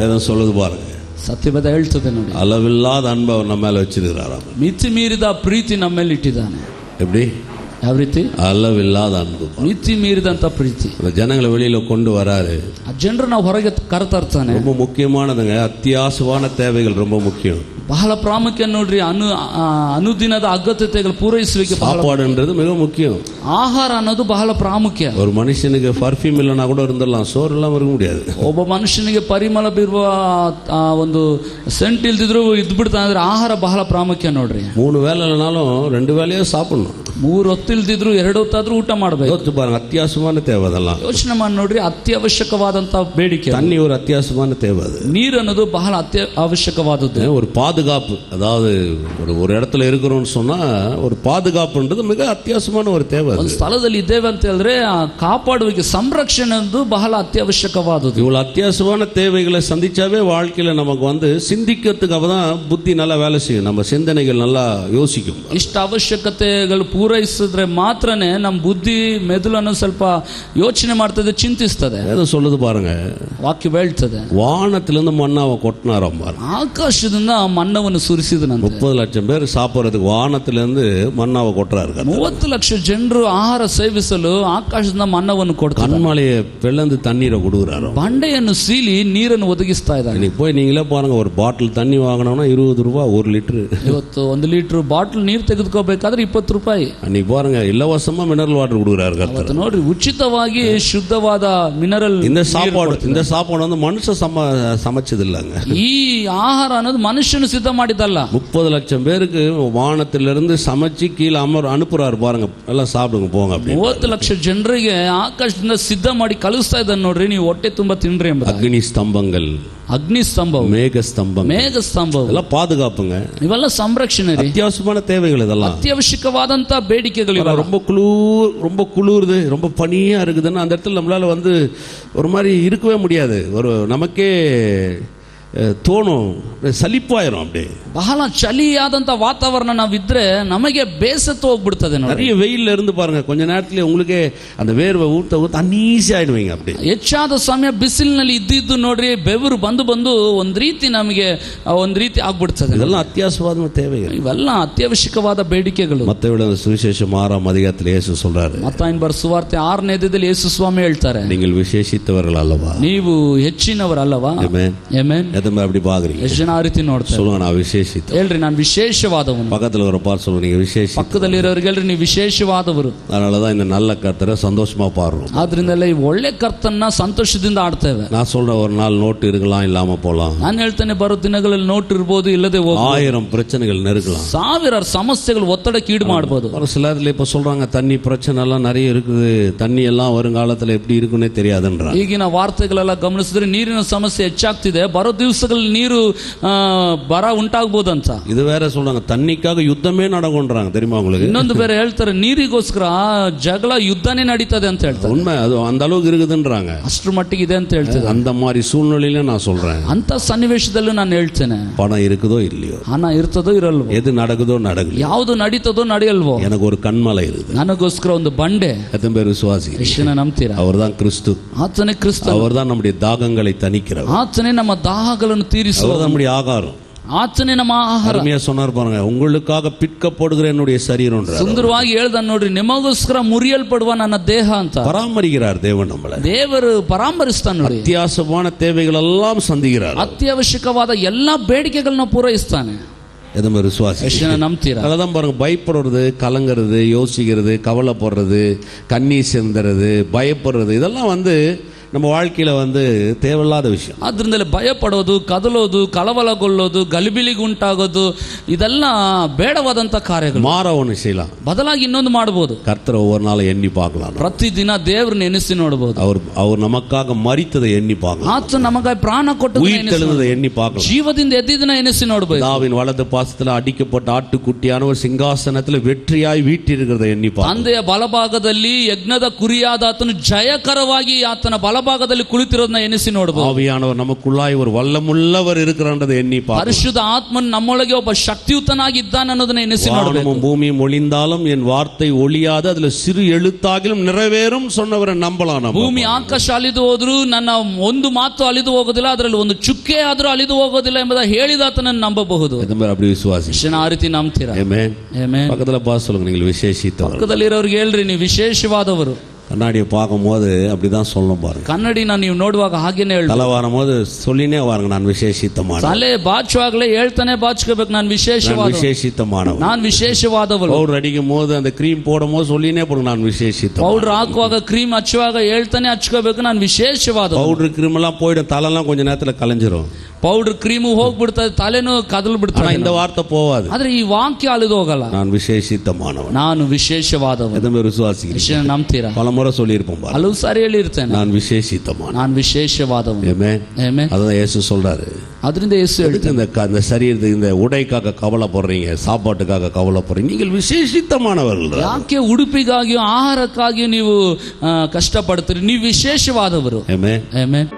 வேதம் சொல்லுது பாருங்க. ಸತ್ಯವೇದ ಹೇಳ್ತದೆ ನೋಡಿ, அளவில்லாத அன்பை அவர் ನಮ್ಮ ಮೇಲೆ வச்சிருக்கிறாராம். ಮಿತಿ ಮೀರಿದ ಪ್ರೀತಿ ನಮ್ಮ ಮೇಲೆ ಇಟ್ಟಿದ್ದಾನೆ. எப்படி? ಯಾವ ರೀತಿ? அளவில்லாத அன்பு, ಮಿತಿ ಮೀರಿದಂತ ಪ್ರೀತಿ. ஜனங்களை வெளியில கொண்டு வராரு. ಆ ಜನರನ್ನ ಹೊರಗೆ ಕರೆತರ್ತಾನೆ. ரொம்ப முக்கியமானதுங்க, அத்தியாவசியமான தேவைகள் ரொம்ப முக்கியம். ಬಹಳ ಪ್ರಾಮುಖ್ಯ ನೋಡ್ರಿ. ಅನುದಿನದ ಅಗತ್ಯತೆಗಳು ಪೂರೈಸುವಿಕೆ, சாப்பாடுன்றது மிக முக்கியம். ಆಹಾರ ಅನ್ನೋದು ಬಹಳ ಪ್ರಾಮುಖ್ಯ. ஒரு மனுஷனுக்கு பர்ஃப்யூம் இல்லைன்னா கூட இருந்துடலாம், சோறு இல்லாம இருக்க முடியாது. ಒಬ್ಬ ಮನುಷ್ಯನಿಗೆ ಪರಿಮಳ ಬೀರುವ ಒಂದು ಸೆಂಟ್ ಇಲ್ದಿದ್ರು ಇದ್ಬಿಡ್ತಾನೆ. ಅಂದ್ರೆ ಆಹಾರ ಬಹಳ ಪ್ರಾಮುಖ್ಯ ನೋಡ್ರಿ. 3 வேளை இல்லைனாலும் 2 வேளையோ சாப்பிடணும். 3 ಹೊತ್ತು ಇಲ್ದಿದ್ರು 2 ಹೊತ್ತಾದ್ರೂ ಊಟ ಮಾಡಬೇಕು. யோசிச்சு பாருங்க, அத்தியாவசியமான தேவை அதெல்லாம். ಯೋಚನೆ ಮಾಡಿ ನೋಡ್ರಿ, ಅತ್ಯವಶ್ಯಕವಾದಂತ ಬೇಡಿಕೆ. தண்ணி ஒரு அத்தியாவசியமான தேவை. அது ನೀರು ಅನ್ನೋದು ಬಹಳ ಅವಶ್ಯಕವಾದದ್ದು. ஒரு பாதுகாப்பு, அதாவது ஒரு இடத்துல இருக்கிறோம்னு சொன்னா ஒரு பாதுகாப்புன்றது மிக அத்தியாவசியமான ஒரு தேவை. ಒಂದು ಸ್ಥಳದಲ್ಲಿ ಇದ್ದೇವೆ ಅಂತ ಹೇಳಿದ್ರೆ ಕಾಪಾಡುವಿಕೆ, ಸಂರಕ್ಷಣೆ ಅನ್ನೋದು ಬಹಳ ಅತ್ಯವಶ್ಯಕವಾದದ್ದು. இவ்வளவு அத்தியாவசியமான தேவைகளை சந்திச்சாவே வாழ்க்கையில நமக்கு சிந்திக்கிறதுக்காக தான் புத்தி நல்லா வேலை செய்யும், நம்ம சிந்தனைகள் நல்லா யோசிக்கும். ಇಷ್ಟ ಅವಶ್ಯಕತೆಗಳು ಪೂರೈಸಿದ್ರೆ ಮಾತ್ರನೇ ನಮ್ಮ ಬುದ್ಧಿ ಮೆದುಳನ್ನು ಸ್ವಲ್ಪ ಯೋಚನೆ ಮಾಡ್ತದೆ, ಚಿಂತಿಸ್ತದೆ. ಅದು சொல்லுது பாருங்க, ವಾಕ್ಯ ಹೇಳ್ತದೆ, வானத்திலிருந்து மன்னாவை கொட்டினாராம் பாருங்க. ಆಕಾಶದಿಂದ ಮನ್ನವನ್ನು ಸುರಿಸಿದನಂತೆ. 30 ಲಕ್ಷ பேர் சாப்பிடுறதுக்கு வானத்திலிருந்து மன்னாவை கொட்டுறாரு. 30 ಲಕ್ಷ ಜನರು ಆಹಾರ ಸೇವಿಸಲು ಆಕಾಶದಿಂದ ಮನ್ನವನ್ನು ಕೊಡ್ತಾರೆ. கண்மலையை பிளந்து தண்ணீரை கொடுக்குறாரு, ಬಂಡೆಯನ್ನು ಸೀಲಿ ನೀರನ್ನು ಒದಗಿಸ್ತಾ ಇದ್ದಾರೆ. இன்னைக்கு போய் நீங்களே பாருங்க, ஒரு பாட்டில் தண்ணி வாங்கினோம்னா 20 ரூபாய் 1 லிட்டர். ಇವತ್ತು 1 ಲೀಟರ್ ಬಾಟಲ್ ನೀರು ತೆಗೆದುಕೋಬೇಕಾದ್ರೆ 20 ರೂಪಾಯಿ. அன்னைக்கு பாருங்க இலவசமா மினரல் வாட்டர் கொடுக்குறாரு கர்த்தர். ನೋಡ್ರಿ, ಉಚಿತವಾಗಿ ಶುದ್ಧವಾದ ಮಿನರಲ್. இந்த சாப்பாடு மனுஷ சமைச்சது இல்லங்க. ಈ ಆಹಾರ ಅನ್ನೋದು ಮನುಷ್ಯನು ಸಿದ್ಧ ಮಾಡಿದ್ದಲ್ಲ. 30 லட்சம் பேருக்கு வானத்திலிருந்து சமைச்சு கீழே அனுப்புறாரு பாருங்க, எல்லாம் சாப்பிடுங்க போங்க அப்படி. 30 ಲಕ್ಷ ಜನರಿಗೆ ಆಕಾಶದಿಂದ ಸಿದ್ಧ ಮಾಡಿ ಕಳಿಸ್ತಾ ಇದ್ದಾನೆ ನೋಡ್ರಿ, ನೀವು ಹೊಟ್ಟೆ ತುಂಬಾ ತಿನ್ರಿ ಎಂಬ. ಅಗ್ನಿ ಸ್ತಂಭங்கள், ಅಗ್ನಿ ಸ್ತಂಭ, ಮೇಘ ಸ್ತಂಭ ಎಲ್ಲ ಪಾದುಗಾಪುங்க. ಇವೆಲ್ಲ ಸಂರಕ್ಷಣೆ, ಅತ್ಯವಶ್ಯಕமான தேவைகள் இதெல்லாம். ಅತ್ಯವಶ್ಯಕವಾದಂತ ಬೇಡಿಕೆಗಳು. ரொம்ப குளிருது, ரொம்ப பனியா இருக்குதுன்னா அந்த இடத்துல நம்மளால ஒரு மாதிரி இருக்கவே முடியாது. ஒரு நமக்கே தோணும், சலிப்பாயிரும். அப்படியே ಬಹಳ ಚಳಿಯಾದಂತ ವಾತಾವರಣ ನಾವಿದ್ರೆ ನಮಗೆ ಬೇಸತ್ತು ಹೋಗ್ಬಿಡ್ತದೆ. நிறைய வெயில்ல ಇருந்து பாருங்க, கொஞ்ச நேரத்துல உங்களுக்கே அந்த வேர்வை ஊத்த ಅನೀಸಿ ಆಯ್ಡುವೀங்க. அப்படி ಹೆಚ್ಚಾದ ಸಮಯ ಬಿಸಿಲಿನಲ್ಲಿ ಇದ್ದಿದ್ದು ನೋಡ್ರಿ, ಬೆವರು ಬಂದು ಒಂದ್ ರೀತಿ ನಮಗೆ ಒಂದ್ ರೀತಿ ಆಗ್ಬಿಡ್ತದೆ. ಇದೆಲ್ಲ ಅತ್ಯವಶ್ಯವಾದ தேவைகள், ಇವೆಲ್ಲ ಅತ್ಯವಶ್ಯಕವಾದ ಬೇಡಿಕೆಗಳು. ಮತ್ತೇಯ ಸುವಿಶೇಷம் 6ஆம் அதிகாரத்தில் இயேசு சொல்றாரு, ಮತ್ತಾಯನ ಬರೆದ ಸುವಾರ್ತೆ 6ನೇ ಅಧ್ಯಾಯದಲ್ಲಿ ಯೇಸು ಸ್ವಾಮಿ ಹೇಳ್ತಾರೆ, நீங்கள் விசேஷித்தவர்கள் அல்லவா, ನೀವು ಹೆಚ್ಚಿನವರಲ್ಲವಾ. Amen amen. ಎದಮ್ಮ அப்படி பாக்குறீங்க? ಎಷ್ಟು ಜನ ಆ ರೀತಿ ನೋಡ್ತಾರೆ? சொல்லுங்க, நான் விசேஷித்த. ಹೇಳ್ರಿ, ನಾನು ವಿಶೇಷವಾದವನು. பக்கத்துல ஒரு பார் சொல்லுங்க, நீங்க விசேஷ. ಪಕ್ಕದಲ್ಲಿ ಇರೋರಿಗೆ ಹೇಳ್ರಿ, ನೀವು ವಿಶೇಷವಾದವರು. அதனாலதான் இந்த நல்ல கர்த்தரை சந்தோஷமா பாடுறோம். ಆದ್ರಿಂದಲೇ ಈ ಒಳ್ಳೆ ಕರ್ತನ್ನ ಸಂತೋಷದಿಂದ ಆಡ್ತೇವೆ. நான் சொல்ற ஒரு நாள் நோட்டு இருக்கலாம், இல்லாம போலாம். ನಾನು ಹೇಳ್ತೇನೆ, ಬರೋ ದಿನಗಳಲ್ಲಿ ನೋಟ್ ಇರಬಹುದು, ಇಲ್ಲದೆ ಹೋಗಬಹುದು. 1000 பிரச்சனைகள் நெருக்கலாம், 1000 ಸಮಸ್ಯೆಗಳು ಒತ್ತಡಕ್ಕೆ ಈಡು ಮಾಡಬಹುದು. ஒரு சிலர்ல இப்ப சொல்றாங்க, தண்ணி பிரச்சனை எல்லாம் நிறைய இருக்குது, தண்ணி எல்லாம் வருங்காலத்துல எப்படி இருக்குன்னே தெரியாதுன்றாங்க. ಈಗಿನ ವಾರ್ತೆಗಳೆಲ್ಲ ಗಮನಿಸಿದ್ರೆ ನೀರಿನ ಸಮಸ್ಯೆ ಹೆಚ್ಚಾಗ್ತಿದೆ, ಬರೋ ದಿವಸಗಳಲ್ಲಿ ನೀರು ಬರ ಉಂಟಾಗಬಹುದಂತ. இது வேற சொல்றாங்க, தண்ணிக்காக யுத்தமே நடக்கும்ன்றாங்க, தெரியுமா உங்களுக்கு? ಇನ್ನೊಂದು ಬೇರೆ ಹೇಳ್ತಾರೆ, ನೀರಿಗೋಸ್ಕರ ಜಗಳ ಯುದ್ಧನೇ ನಡೀತದೆ ಅಂತ ಹೇಳ್ತಾರೆ. உண்மை, அது அந்த அளவுக்கு இருக்குதுன்றாங்க, ಅಷ್ಟರ ಮಟ್ಟಿಗೆ ಇದೆ ಅಂತ ಹೇಳ್ತಾರೆ. அந்த மாதிரி சூழ்நிலையில நான் சொல்றேன், ಅಂತ ಸನ್ನಿವೇಶದಲ್ಲೂ ನಾನು ಹೇಳ್ತೇನೆ, பணம் இருக்குதோ இல்லையோ, ಹಣ ಇರ್ತದೋ ಇರಲ್ವೋ, எது நடக்குதோ நடக்கல, ಯಾವುದು ನಡೀತದೋ ನಡೆಯಲ್ವೋ, எனக்கு ஒரு கண்மலை இருக்குது, ನನಗೋಸ್ಕರ ಒಂದು ಬಂಡೆ. எத்தனை பேர் விசுவாசி? ಕ್ರಿಸ್ತನ ನಂಬ್ತೀರಾ? அவர்தான் கிறிஸ்து, ಆತನೇ ಕ್ರಿಸ್ತ. அவர்தான் நம்முடைய தாகங்களை தணிக்கிறவர், ಆತನೇ ನಮ್ಮ ದಾಹಗಳನ್ನು ತೀರಿಸುವವರು, நம்முடைய ஆகாரம். ಆತನೇ ನಮ್ಮ ಆಹಾರ. சொன்னார் பாருங்க, உங்களுக்காக பிற்கப்படுகிற என்னுடைய சரீரம். ಸುಂದರವಾಗಿ ಹೇಳ್ದ ನೋಡ್ರಿ, ನಿಮಗೋಸ್ಕರ ಮುರಿಯಲ್ಪಡುವ ನನ್ನ ದೇಹ ಅಂತ. பராமரிக்கிறார் தேவன் நம்மளை, ದೇವರು ಪರಾಮರಿಸ್ತಾನೆ ನೋಡಿ. அத்தியாவசியமான தேவைகள் எல்லாம் சந்திக்கிறார், ಅತ್ಯವಶ್ಯಕವಾದ ಎಲ್ಲಾ ಬೇಡಿಕೆಗಳನ್ನ ಪೂರೈಸ್ತಾನೆ. எதுமே விசுவாசி ನಂಬ್ತೀರಾ? அதான் பாருங்க, பயப்படுறது, கலங்கிறது, யோசிக்கிறது, கவலைப்படுறது, கண்ணீர் சிந்துறது, பயப்படுறது, இதெல்லாம் நம்ம வாழ்க்கையில தேவையில்லாத விஷயம். ಆದ್ರಿಂದಲೇ ಭಯಪಡೋದು, ಕದಲೋದು, ಕಳವಳಗೊಳ್ಳೋದು, ಗಲಿಬಿಲಿಗೆ ಉಂಟಾಗೋದು, ಇದೆಲ್ಲ ಬೇಡವಾದಂತ ಕಾರ್ಯಗಳು. ಮಾರ ஒன்று செய்யலாம், ಬದಲಾಗಿ ಇನ್ನೊಂದು ಮಾಡಬಹುದು. கர்த்தர் ஒவ்வொரு நாளும் எண்ணி பார்க்கலாம், ಪ್ರತಿದಿನ ದೇವರನ್ನ ನೆನೆಸಿ ನೋಡಬಹುದು. அவர் நமக்காக மரித்ததை எண்ணி பார்க்கலாம், ಆತ ನಮಗಾಗಿ ಪ್ರಾಣ ಕೊಟ್ಟದನ್ನ உயிர்த்தெழுந்ததை எண்ணி பார்க்கலாம், ಜೀವದಿಂದ ಎದ್ದಿದ್ದನ್ನ ನೆನೆಸಿ ನೋಡಬಹುದು. தாவீதின் வலது பாசத்தில் அடிக்கப்பட்ட ஆட்டுக்குட்டியானவர் சிங்காசனத்தில் வெற்றியாய் வீற்றிருக்கிறதை எண்ணி பார்க்கலாம். ತಂದೆಯ ಬಲಭಾಗದಲ್ಲಿ ಯಜ್ಞದ ಕುರಿಯಾದ ಆತನು ಜಯಕರವಾಗಿ ಆತನ ಬಲ ಬಲಭಾಗದಲ್ಲಿ ಕುಳಿತಿರೋದನ್ನ ಎನಿಸಿ ನೋಡಬಹುದು. ஆவியானவர் நமக்குள்ளாய் ஒரு வல்லமுள்ளவர் இருக்கிறான்றதை எண்ணி பார்க்கணும். ಪರಿಶುದ್ಧ ಆತ್ಮನ್ ನಮ್ಮೊಳಗೆ ಒಬ್ಬ ಶಕ್ತಿಯುತನಾಗಿದ್ದಾನೆ ಅನ್ನೋದನ್ನ ಎನಿಸಿ ನೋಡಬೇಕು. வானமும் பூமியும் ஒளிந்தாலும் என் வார்த்தை ஒளியாது, அதுல சிறு எழுத்தாகிலும் நிறைவேறும் சொன்னவரை நம்பலாம். ಭೂಮಿ ಆಕಾಶ ಅಲಿದು ಹೋದ್ರು ನನ್ನ ಒಂದು ಮಾತು ಅಲಿದು ಹೋಗೋದಿಲ್ಲ, ಅದರಲ್ಲಿ ಒಂದು ಚುಕ್ಕೆ ಆದ್ರೂ ಅಲಿದು ಹೋಗೋದಿಲ್ಲ ಎಂಬುದ ಹೇಳಿದಾತನನ್ನು ನಂಬಬಹುದು. அப்படி விசுவாசி ಆ ರೀತಿ ನಂಬ್ತೀರಾ? ஆமென். ಆಮೆನ್. பக்கத்துல பார்த்து சொல்லுங்க, நீங்கள் விசேஷித்தவர். ಪಕ್ಕದಲ್ಲಿರೋರಿಗೆ ಹೇಳ್ರಿ, ನೀವು ವಿಶೇಷವಾದವರು. கண்ணாடியை பார்க்கும்போது அப்படிதான் சொல்லணும் பாருங்க. ಕನ್ನಡಿನ ನೀವು ನೋಡುವಾಗ ಹಾಗೇನೆ ಹೇಳಿ. தலை வரும்போது சொல்லினே வாருங்க, நான் விசேஷித்தமான. ತಲೆ ಬಾಚುವಾಗಲೇ ಹೇಳ್ತಾನೆ ಬಾಚ್ಕೋಬೇಕು, ನಾನು விசேஷித்தமானவன், ನಾನು ವಿಶೇಷವಾದವರು. பவுடர் அடிக்கும் போது அந்த கிரீம் போடும் போது சொல்லினே போடுங்க, நான் விசேஷித்த. ಪೌಡರ್ ಹಾಕುವಾಗ ಕ್ರೀಮ್ ಹಚ್ಚುವಾಗ ಹೇಳ್ತಾನೆ ಹಚ್ಕೋಬೇಕು, ನಾನು ವಿಶೇಷವಾದವರು. பவுடர் கிரீம் எல்லாம் போயிடும், தலைலாம் கொஞ்ச நேரத்துல கலைஞ்சிரும். ಪೌಡರ್ ಕ್ರೀಮು ಹೋಗ್ಬಿಡ್ತದೆ, ತಲೆನೂ ಕದಲ್ ಬಿಡ್ತಾನೆ. இந்த வார்த்தை போவாது. ಆದ್ರೆ ಈ ವಾಕ್ಯ ಅಳಿದು ಹೋಗಲ್ಲ. நான் விசேஷித்தமானவன், ನಾನು ವಿಶೇಷವಾದವನು. எதுமே விசுவாசிக்கிறேன். ನಂಬ್ತೀರಾ? பல முறை சொல்லியிருப்போம், ಹಲವು ಸಾರಿ ಹೇಳಿರ್ತೇನೆ, நான் விசேஷித்தமானவன், ನಾನು ವಿಶೇಷವಾದವನು. ஆமென். ಆಮೆನ್. அதான் இயேசு சொல்றாரு. ಅದರಿಂದ ಯೇಸು ಹೇಳ್ತಾನೆ, இந்த சரீரத்துக்கு இந்த உடைக்காக கவலைப்படுறீங்க, சாப்பாட்டுக்காக கவலைப்படுறீங்க, நீங்கள் விசேஷித்தமானவர்கள். ಯಾಕೆ ಉಡುಪಿಗಾಗಿಯೂ ಆಹಾರಕ್ಕಾಗಿಯೂ ನೀವು ಕಷ್ಟಪಡ್ತೀರಿ? ನೀವು ವಿಶೇಷವಾದವರು. ஆமென். ಆಮೆನ್.